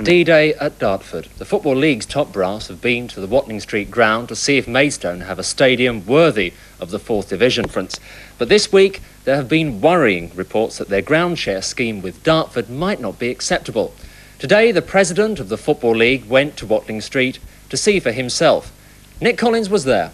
D-Day at Dartford. The Football League's top brass have been to the Watling Street ground to see if Maidstone have a stadium worthy of the 4th Division conference. But this week, there have been worrying reports that their ground share scheme with Dartford might not be acceptable. Today, the president of the Football League went to Watling Street to see for himself. Nick Collins was there.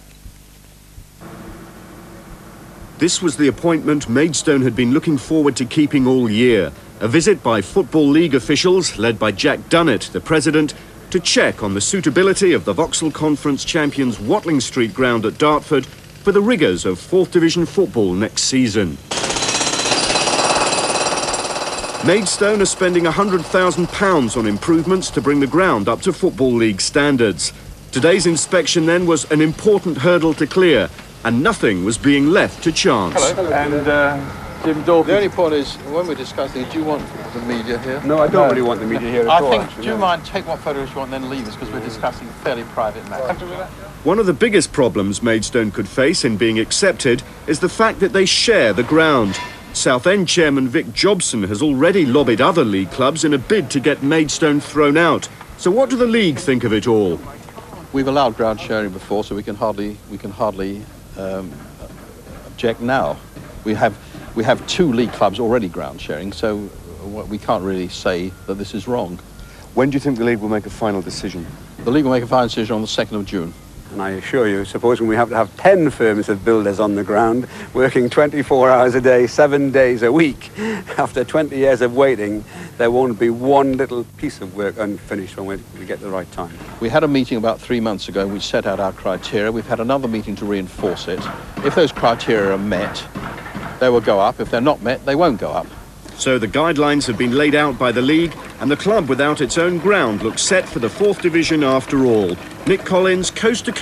This was the appointment Maidstone had been looking forward to keeping all year. A visit by Football League officials, led by Jack Dunnett, the president, to check on the suitability of the Vauxhall Conference champions Watling Street ground at Dartford for the rigours of 4th Division football next season. Maidstone are spending £100,000 on improvements to bring the ground up to Football League standards. Today's inspection then was an important hurdle to clear, and nothing was being left to chance. Hello. And Jim Dawkins. The only point is, when we're discussing it, do you want the media here? No, I don't really want the media here at all. I think, do you mind, take what photos you want, then leave us, because we're discussing a fairly private matter. One of the biggest problems Maidstone could face in being accepted is the fact that they share the ground. Southend chairman Vic Jobson has already lobbied other league clubs in a bid to get Maidstone thrown out. So what do the league think of it all? We've allowed ground sharing before, so we can hardly object now. We have 2 league clubs already ground sharing, so we can't really say that this is wrong. When do you think the league will make a final decision? The league will make a final decision on the 2nd of June. And I assure you, supposing we have to have 10 firms of builders on the ground, working 24 hours a day, 7 days a week, after 20 years of waiting, there won't be one little piece of work unfinished when we get the right time. We had a meeting about 3 months ago, which set out our criteria. We've had another meeting to reinforce it. If those criteria are met, they will go up. If they're not met, they won't go up. So the guidelines have been laid out by the league, and the club without its own ground looks set for the 4th Division after all. Nick Collins, Coast to Coast.